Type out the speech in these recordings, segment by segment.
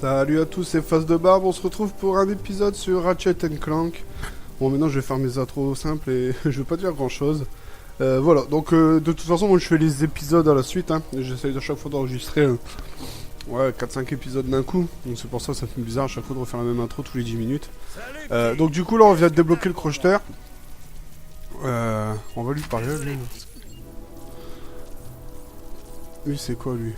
Salut à tous, c'est Face de Barbe, on se retrouve pour un épisode sur Ratchet Clank. Bon, maintenant je vais faire mes intros simples et je vais pas dire grand chose. Voilà, donc de toute façon, moi je fais les épisodes à la suite, hein. J'essaye à chaque fois d'enregistrer ouais, 4-5 épisodes d'un coup. Donc c'est pour ça que ça fait bizarre à chaque fois de refaire la même intro tous les 10 minutes. Donc du coup là on vient de débloquer le crocheteur. On va lui parler, lui. Lui c'est quoi lui?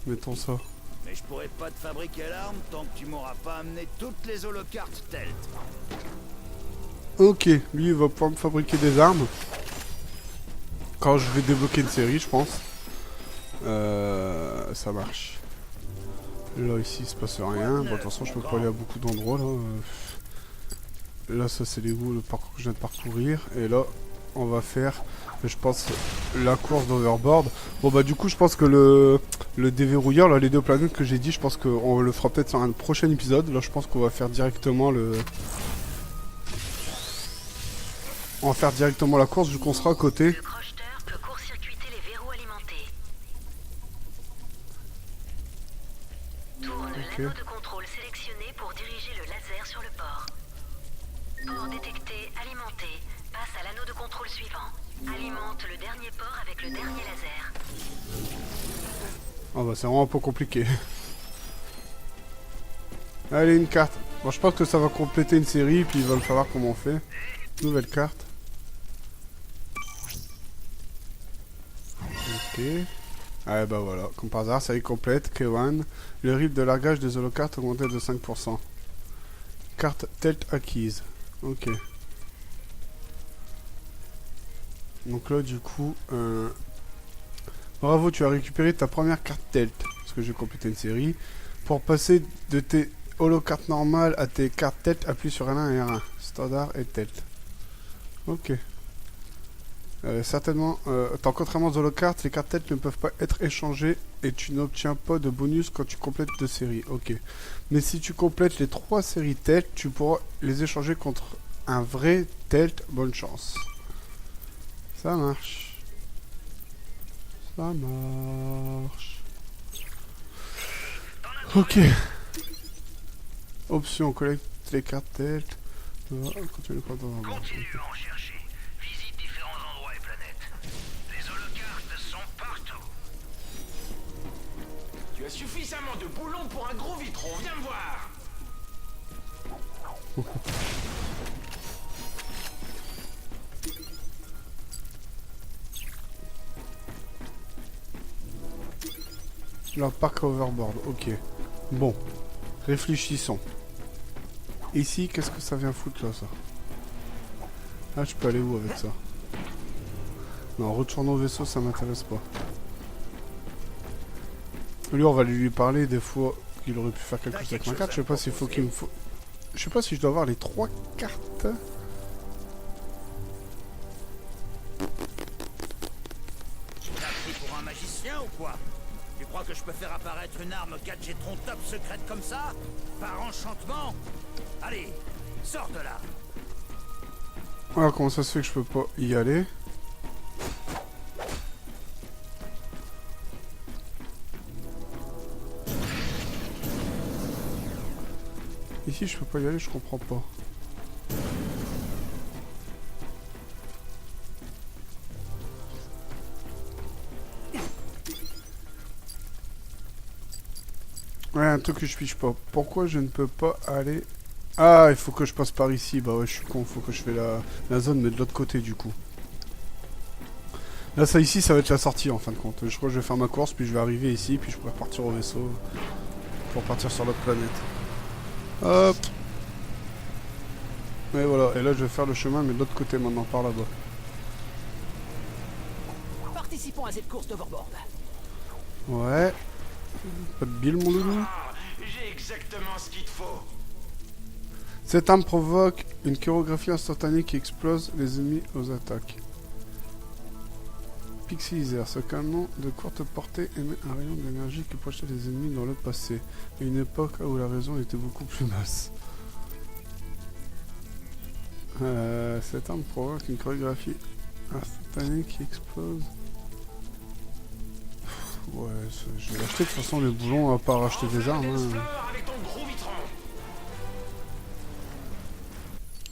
Mettons ça. Mais je pourrais pas te fabriquer l'arme tant que tu m'auras pas amené toutes les holocartes telles. Ok, lui il va pouvoir me fabriquer des armes. Quand je vais débloquer une série, je pense. Ça marche. Là ici il se passe rien. Bon de toute façon je peux pas aller à beaucoup d'endroits là. Là ça c'est le parcours que je viens de parcourir. Et là on va faire, je pense, la course d'Overboard. Bon bah du coup je pense que le déverrouilleur, là les deux planètes que j'ai dit, je pense qu'on le fera peut-être sur un prochain épisode. Là je pense qu'on va faire directement on va faire directement la course vu qu'on sera à côté. Le crocheteur peut court-circuiter les verrous alimentés. Tourne l'anneau de contrôle sélectionné pour diriger le laser sur le port. Port détecté, alimenté. Passe à l'anneau de contrôle suivant. Alimente le dernier port avec le dernier laser. Ah bah c'est vraiment un peu compliqué. Allez, une carte. Bon, je pense que ça va compléter une série, puis il va falloir comment on fait. Nouvelle carte. Ok. Ah bah voilà, comme par hasard, ça y complète. K1. Le rythme de largage des holocartes augmenté de 5%. Carte telt acquise. Ok. Donc là, du coup... Bravo, tu as récupéré ta première carte telt. Parce que j'ai complété une série. Pour passer de tes holocartes normales à tes cartes telt, appuie sur L1 et R1. Standard et telt. Ok. Certainement, tant contrairement aux holocartes, les cartes telt ne peuvent pas être échangées et tu n'obtiens pas de bonus quand tu complètes 2 séries. Ok. Mais si tu complètes les 3 séries telt, tu pourras les échanger contre un vrai telt. Bonne chance. Ça marche. Ça marche. Ok. Option, collecte les cartes telt. Continue Continue à en chercher. Visite différents endroits et planètes. Les holocartes sont partout. Tu as suffisamment de boulons pour un gros vitron, viens me voir. Leur parc overboard, ok. Bon, réfléchissons. Ici, qu'est-ce que ça vient foutre là, ça? Ah, je peux aller où avec ça? Non, retourner au vaisseau, ça m'intéresse pas. Lui, on va lui parler des fois qu'il aurait pu faire quelque chose avec ma carte. Je sais pas s'il faut qu'il me faut... Je sais pas si je dois avoir les 3 cartes. Tu t'as pris pour un magicien ou quoi? Tu crois que je peux faire apparaître une arme 4G tron top secrète comme ça? Par enchantement? Allez, sors de là. Alors, comment ça se fait que je peux pas y aller? Ici, je peux pas y aller, je comprends pas. Ouais, un truc que je fiche pas. Pourquoi je ne peux pas aller... Ah, il faut que je passe par ici. Bah ouais, je suis con, il faut que je fais la zone, mais de l'autre côté, du coup. Là, ça ici, ça va être la sortie, en fin de compte. Je crois que je vais faire ma course, puis je vais arriver ici, puis je pourrai repartir au vaisseau. Pour partir sur l'autre planète. Hop. Et voilà, et là, je vais faire le chemin, mais de l'autre côté, maintenant, par là-bas. Participons à cette course d'overboard. Ouais. Pas de bile, mon loulou. Ah, j'ai exactement ce qu'il te faut. Cette arme provoque une chorégraphie instantanée qui explose les ennemis aux attaques. Pixelizer, ce canon de courte portée émet un rayon d'énergie qui projette les ennemis dans le passé, à une époque où la raison était beaucoup plus basse. Cette arme provoque une chorégraphie instantanée qui explose. Ouais, je vais acheter de toute façon les boulons, à part acheter des armes. Hein. Avec ton gros vitron.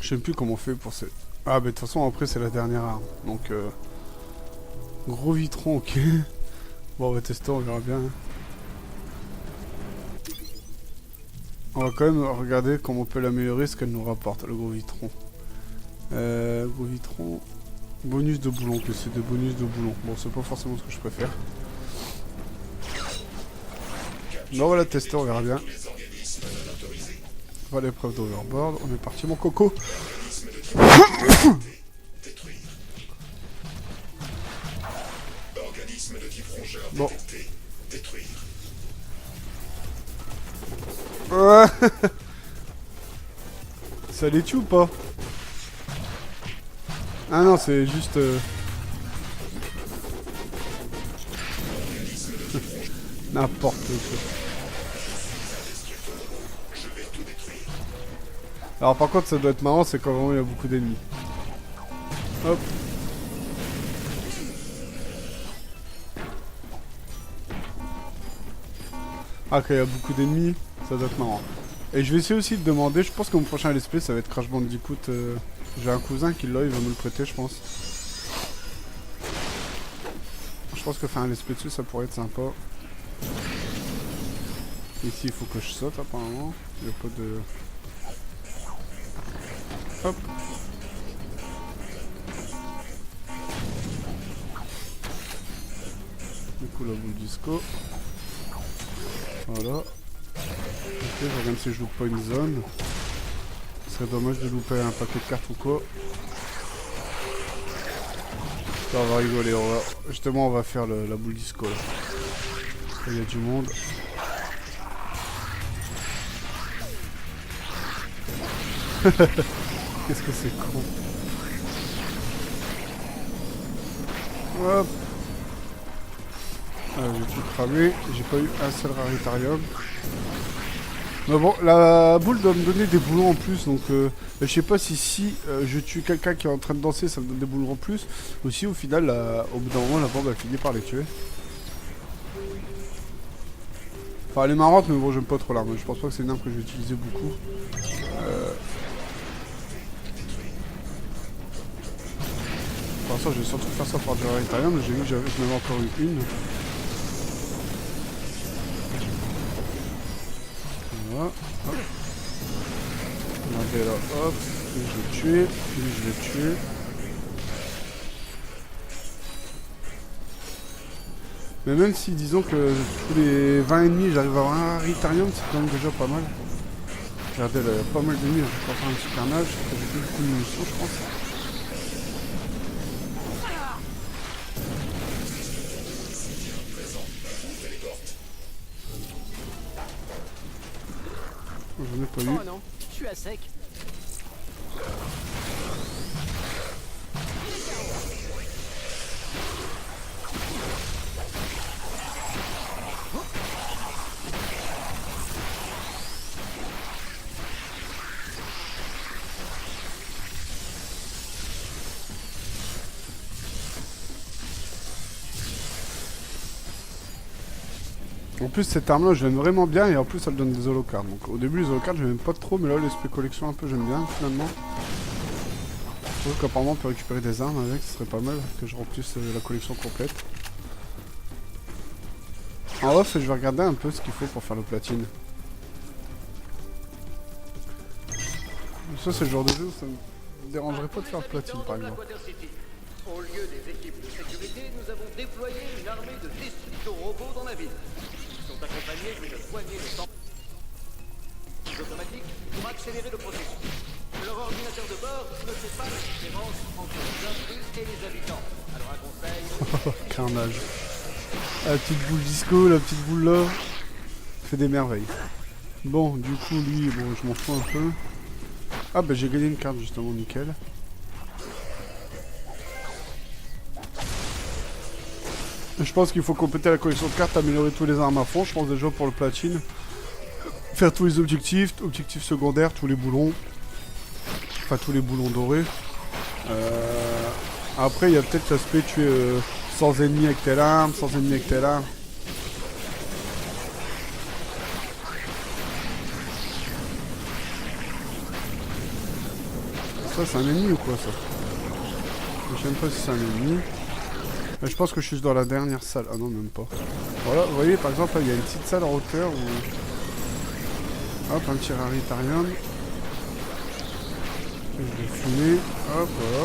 Je sais plus comment on fait pour ces... Ah, mais de toute façon, après, c'est la dernière arme. Donc, gros vitron, ok. Bon, on va tester, on verra bien. Hein. On va quand même regarder comment on peut l'améliorer, ce qu'elle nous rapporte, le gros vitron. Gros vitron... Bonus de boulon, que c'est des bonus de boulon. Bon, c'est pas forcément ce que je préfère. Mais on va la tester, on verra bien. Voilà l'épreuve d'Overboard. On est parti, mon coco. Bon. Ouais. Ça les tue ou pas? Ah non, c'est juste... N'importe quoi. Alors par contre, ça doit être marrant, c'est quand vraiment il y a beaucoup d'ennemis. Hop. Ah, quand il y a beaucoup d'ennemis, ça doit être marrant. Et je vais essayer aussi de demander, je pense que mon prochain LSP, ça va être Crash Bandicoot. J'ai un cousin qui l'a, il va me le prêter, je pense. Je pense que faire un LSP dessus, ça pourrait être sympa. Ici, il faut que je saute, apparemment. Il n'y a pas de... Hop. Du coup, la boule disco. Voilà. Ok, je regarde si je loupe pas une zone. Ce serait dommage de louper un paquet de cartes ou quoi. Ça, on va rigoler. Justement, on va faire la boule disco là. Il y a du monde. Qu'est-ce que c'est con. Hop. J'ai tout cramé. J'ai pas eu un seul raritarium. Mais bon, la boule doit me donner des boulons en plus. Donc je sais pas si je tue quelqu'un qui est en train de danser, ça me donne des boulons en plus. Ou si au final, au bout d'un moment, la bombe a fini par les tuer. Enfin, elle est marrante, mais bon, j'aime pas trop l'arme. Je pense pas que c'est une arme que je vais utiliser beaucoup. Pour l'instant, je vais surtout faire ça par du raritarium. J'ai vu que j'en avais encore eu une. Voilà. Hop. Regardez là, hop. Lui, je l'ai tué. Lui, je l'ai tué. Mais même si, disons que tous les 20 ennemis, j'arrive à avoir un raritarium, c'est quand même déjà pas mal. Regardez, là, il y a pas mal d'ennemis. Je vais pas faire un petit carnage. J'ai plus beaucoup de munitions, je pense. J'en ai pas eu. Oh non, je suis à sec. En plus, cette arme là je l'aime vraiment bien et en plus elle donne des holocards. Donc au début les holocards je n'aime pas trop, mais là l'esprit collection un peu j'aime bien finalement. Je trouve qu'apparemment on peut récupérer des armes avec, ce serait pas mal que je remplisse la collection complète. En off, je vais regarder un peu ce qu'il faut pour faire le platine. Ça c'est le genre de jeu où ça me dérangerait pas de faire le platine par exemple. Au lieu des équipes de sécurité, nous avons déployé une armée de destructeurs robots dans la ville. Ils sont accompagnés d'une poignée de temps automatiques pour accélérer le processus. Leur ordinateur de bord ne fait pas la différence entre les intrus et les habitants. Alors un conseil... Carnage. La petite boule disco, la petite boule là. Fait des merveilles. Bon, du coup lui, bon je m'en fous un peu. Ah bah j'ai gagné une carte justement, nickel. Je pense qu'il faut compléter la collection de cartes, améliorer tous les armes à fond, je pense déjà pour le platine. Faire tous les objectifs secondaires, tous les boulons. Enfin tous les boulons dorés. Après il y a peut-être l'aspect tuer sans ennemis avec telle arme, sans ennemis avec telle arme. Ça, c'est un ennemi ou quoi, ça? Je sais même pas si c'est un ennemi. Mais je pense que je suis dans la dernière salle. Ah non, même pas. Voilà, vous voyez, par exemple, là, il y a une petite salle en hauteur où... Hop, un petit raritarium. Je vais fumer. Hop, voilà.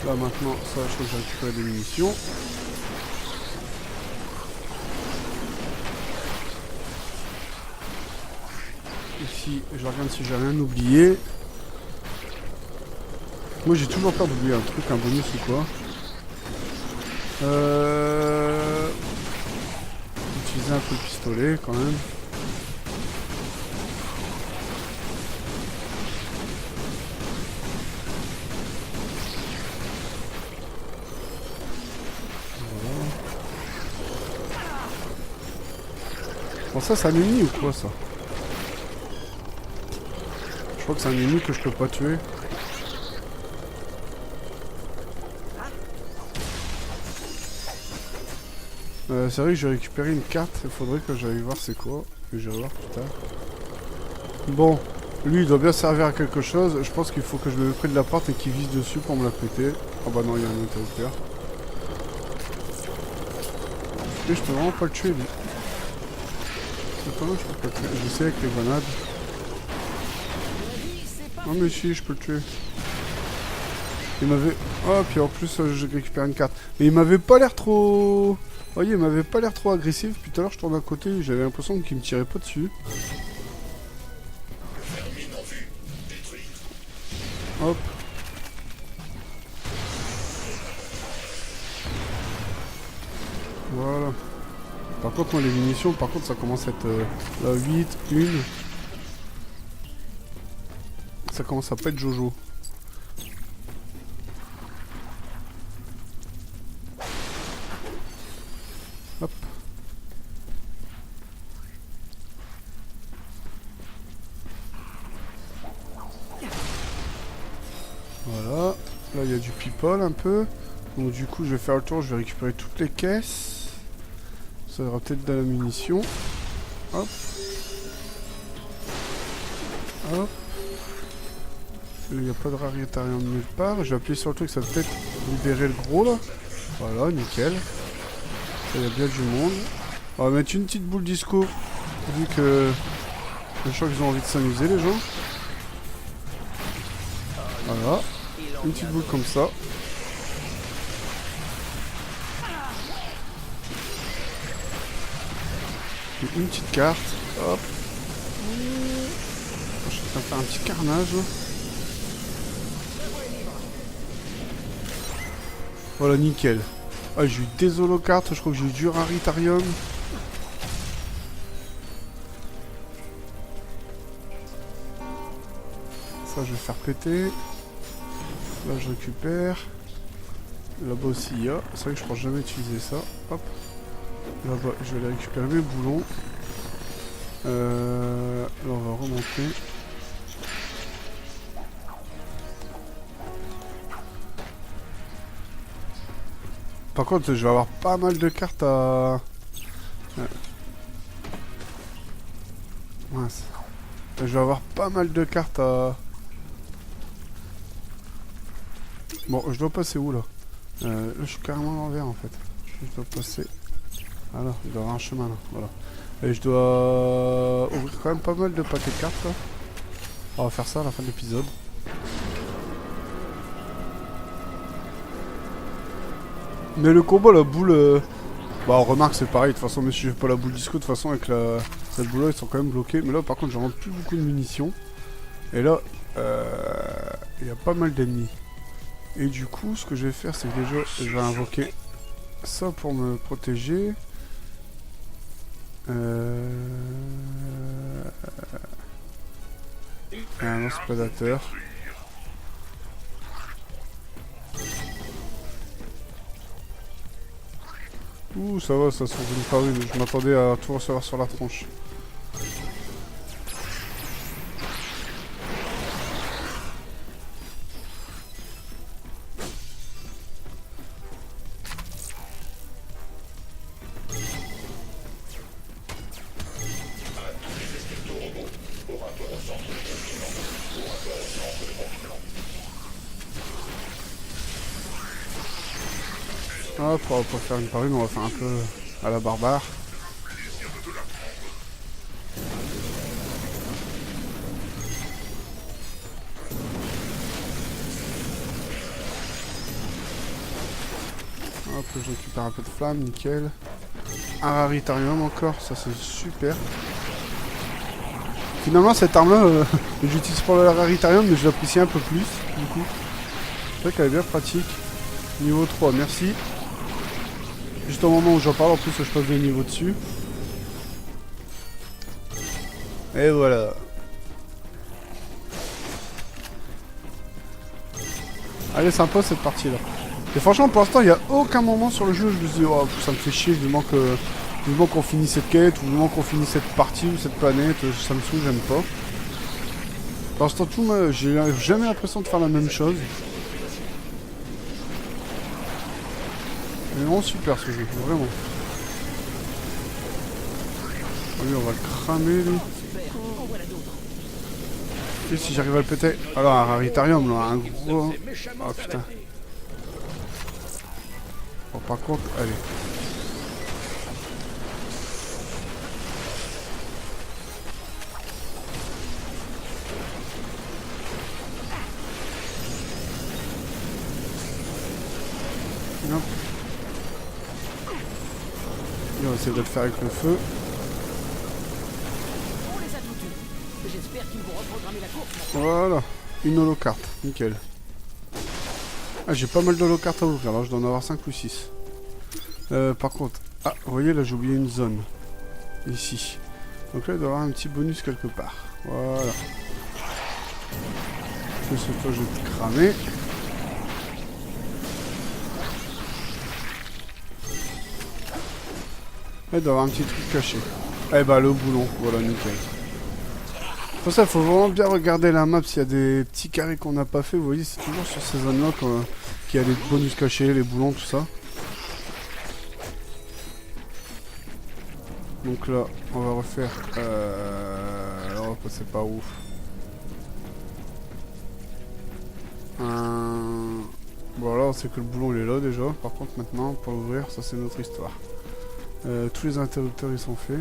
Là, maintenant, ça, je crois que j'ai récupéré des munitions. Ici, je regarde si j'ai rien oublié. Moi, j'ai toujours peur d'oublier un truc, un bonus ou quoi. Utiliser un peu le pistolet quand même. Voilà. Bon, ça, c'est un ennemi ou quoi, ça? Je crois que c'est un ennemi que je peux pas tuer. C'est vrai que j'ai récupéré une carte, il faudrait que j'aille voir c'est quoi, que je vais voir plus tard. Bon, lui il doit bien servir à quelque chose, je pense qu'il faut que je me prenne de la porte et qu'il vise dessus pour me la péter. Oh bah non, il y a un interrupteur. Et je peux vraiment pas le tuer lui. Attends, je peux pas le tuer, je sais avec les grenades. Non mais si, je peux le tuer. Il m'avait... Oh, puis en plus j'ai récupéré une carte. Mais il m'avait pas l'air trop... Vous voyez, il m'avait pas l'air trop agressif. Puis tout à l'heure, je tourne à côté, j'avais l'impression qu'il me tirait pas dessus. Hop. Voilà. Par contre, moi, les munitions, par contre, ça commence à être la 8, 1. Ça commence à pas être Jojo. Hop. Voilà. Là, il y a du people un peu. Donc, du coup, je vais faire le tour. Je vais récupérer toutes les caisses. Ça aura peut-être de la munition. Hop. Hop. Il n'y a pas de raritarium nulle part. Je vais appuyer sur le truc. Ça va peut-être libérer le gros, là. Voilà, nickel. Il y a bien du monde. On va mettre une petite boule disco. Vu que je sens qu'ils ont envie de s'amuser les gens. Voilà. Une petite boule comme ça. Et une petite carte. Hop. Je suis en train de faire un petit carnage. Voilà, nickel. Ah, j'ai eu des holocartes, je crois que j'ai eu du raritarium. Ça, je vais faire péter. Là, je récupère. Là-bas aussi, il y a. C'est vrai que je pense jamais utiliser ça. Hop. Là-bas, je vais aller récupérer mes boulons. Là, on va remonter. Par contre, je vais avoir pas mal de cartes à... Mince. Je vais avoir pas mal de cartes à... Bon, je dois passer où, là? Là, je suis carrément à l'envers, en fait. Je dois passer... Voilà, il doit y avoir un chemin, là. Voilà. Et je dois ouvrir quand même pas mal de paquets de cartes, là. On va faire ça à la fin de l'épisode. Mais le combat, la boule... Bah on remarque c'est pareil, de toute façon, mais si je fais pas la boule disco, de toute façon avec cette boule là ils sont quand même bloqués. Mais là par contre j'en rentre plus beaucoup de munitions. Et là, il y a pas mal d'ennemis. Et du coup ce que je vais faire c'est que déjà je vais invoquer ça pour me protéger. Un lance prédateur. Ouh, ça va, ça se une farine. Je m'attendais à tout recevoir sur la tronche. Hop, on va pas faire une par une, on va faire un peu à la barbare. Hop, je récupère un peu de flamme, nickel. Un raritarium encore, ça c'est super. Finalement cette arme là, j'utilise pour le raritarium mais je l'apprécie un peu plus du coup. C'est vrai qu'elle est bien pratique. Niveau 3, merci. Juste au moment où j'en parle, en plus je passe des niveaux dessus. Et voilà. Elle est sympa cette partie là. Et franchement pour l'instant il n'y a aucun moment sur le jeu où je me dis oh ça me fait chier, du moment qu'on finisse cette quête, ou du moment qu'on finisse cette partie ou cette planète, ça me saoule, j'aime pas. Pour l'instant j'ai jamais l'impression de faire la même chose. C'est vraiment super ce jeu, vraiment. Lui on va le cramer lui. Et si j'arrive à le péter. Alors un raritarium là, un gros. Oh putain. Bon par contre, allez. Hop. Et on va essayer de le faire avec le feu. On les a tous eus. J'espère qu'ils vont reprogrammer la course. Voilà, une holocarte, nickel. Ah, j'ai pas mal d'holocartes à ouvrir, alors je dois en avoir 5 ou 6. Par contre, ah, vous voyez là j'ai oublié une zone. Ici. Donc là il doit y avoir un petit bonus quelque part. Voilà. Je sais pas, je vais te cramer. Là il doit y avoir un petit truc caché. Eh bah le boulon, voilà nickel. Pour ça, il faut vraiment bien regarder la map s'il y a des petits carrés qu'on n'a pas fait. Vous voyez, c'est toujours sur ces zones-là qu'il y a les bonus cachés, les boulons, tout ça. Donc là, on va refaire... Alors, c'est pas ouf. Bon, là, on sait que le boulon, il est là déjà. Par contre, maintenant, pour l'ouvrir, ça, c'est notre histoire. Tous les interrupteurs, ils sont faits.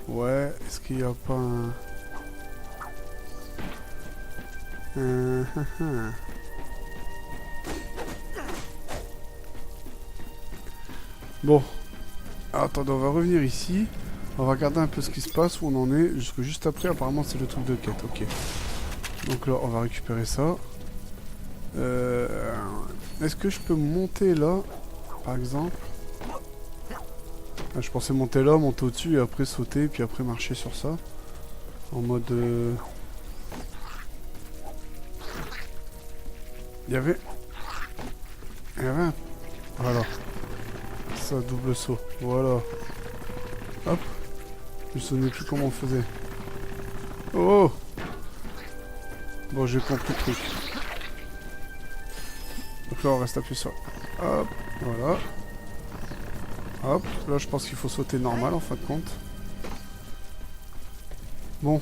Ouais, est-ce qu'il n'y a pas un... Bon. Attendez, on va revenir ici. On va regarder un peu ce qui se passe, où on en est. Jusque juste après, apparemment, c'est le truc de quête. Ok. Donc là, on va récupérer ça. Est-ce que je peux monter là, par exemple? Ah, je pensais monter là, monter au-dessus et après sauter, puis après marcher sur ça. En mode... Il y avait un... Voilà. Ça, double saut. Voilà. Hop. Je me souvenais plus comment on faisait. Oh! Bon, j'ai compris le truc. Donc là, on reste appuyé sur... Hop. Voilà. Hop, là je pense qu'il faut sauter normal en fin de compte. Bon.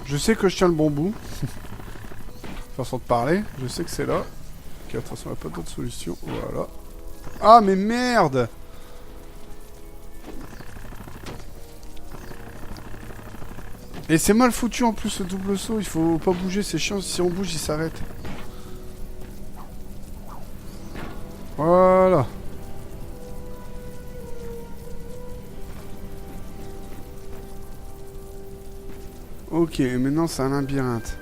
Je sais que je tiens le bon bout. Façon de parler, je sais que c'est là. Ok, attention, il n'y a pas d'autre solution. Voilà. Ah mais merde! Et c'est mal foutu en plus ce double saut, il faut pas bouger, c'est chiant, si on bouge il s'arrête. Voilà. Ok, maintenant c'est un labyrinthe.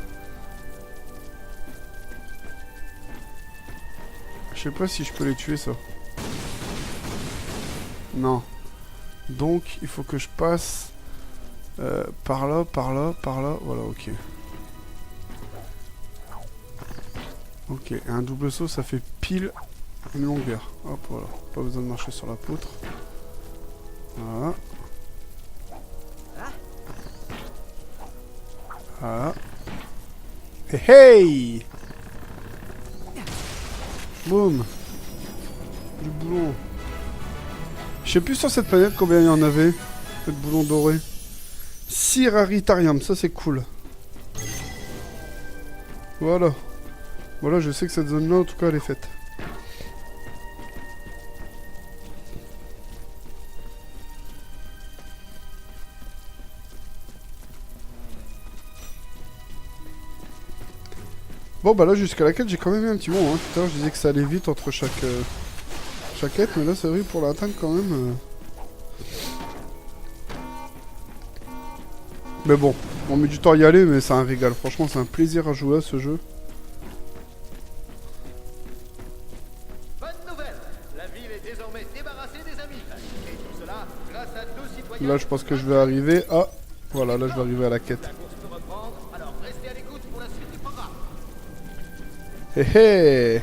Je sais pas si je peux les tuer ça. Non. Donc il faut que je passe par là, par là, par là. Voilà, ok. Ok, et un double saut ça fait pile une longueur. Hop, voilà. Pas besoin de marcher sur la poutre. Voilà. Voilà. Hey hey! Boum! Du boulon. Je sais plus sur cette planète combien il y en avait. De boulons dorés. 6 raritarium, ça c'est cool. Voilà. Voilà, je sais que cette zone là en tout cas elle est faite. Bon bah là jusqu'à la quête j'ai quand même eu un petit moment. Hein. Tout à l'heure je disais que ça allait vite entre chaque quête, mais là c'est vrai pour l'atteindre quand même. Mais bon, on met du temps à y aller, mais c'est un régal. Franchement c'est un plaisir à jouer à ce jeu. Bonne nouvelle, la ville est désormais débarrassée des amis. Et tout cela grâce à deux citoyens. Là je pense que je vais arriver à... Voilà, là je vais arriver à la quête. La course peut reprendre, alors restez à l'écoute pour la suite du programme. Hé hé.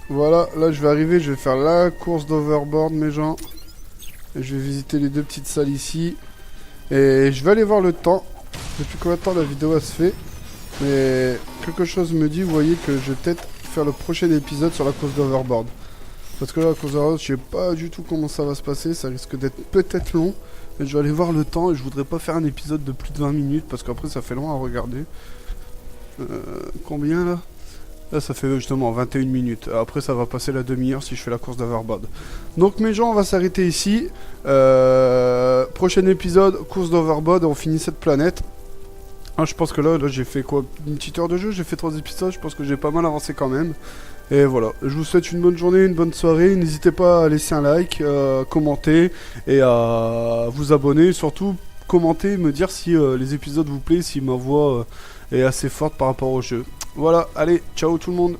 Voilà, là je vais arriver, je vais faire la course d'overboard mes gens. Et je vais visiter les deux petites salles ici. Et je vais aller voir le temps. Depuis combien de temps la vidéo elle se fait. Mais quelque chose me dit, vous voyez, que je vais peut-être faire le prochain épisode sur la course d'overboard. Parce que là la course d'overboard, je sais pas du tout comment ça va se passer. Ça risque d'être peut-être long. Mais je vais aller voir le temps et je voudrais pas faire un épisode de plus de 20 minutes. Parce qu'après ça fait long à regarder. Combien là? Là ça fait justement 21 minutes. Après ça va passer la demi-heure si je fais la course d'overboard. Donc mes gens on va s'arrêter ici. Prochain épisode, course d'overboard et on finit cette planète. Ah, je pense que là j'ai fait quoi? Une petite heure de jeu, j'ai fait 3 épisodes, je pense que j'ai pas mal avancé quand même. Et voilà, je vous souhaite une bonne journée, une bonne soirée. N'hésitez pas à laisser un like, commenter et à vous abonner. Surtout commenter, me dire si les épisodes vous plaisent, si ma voix est assez forte par rapport au jeu. Voilà, allez, ciao tout le monde.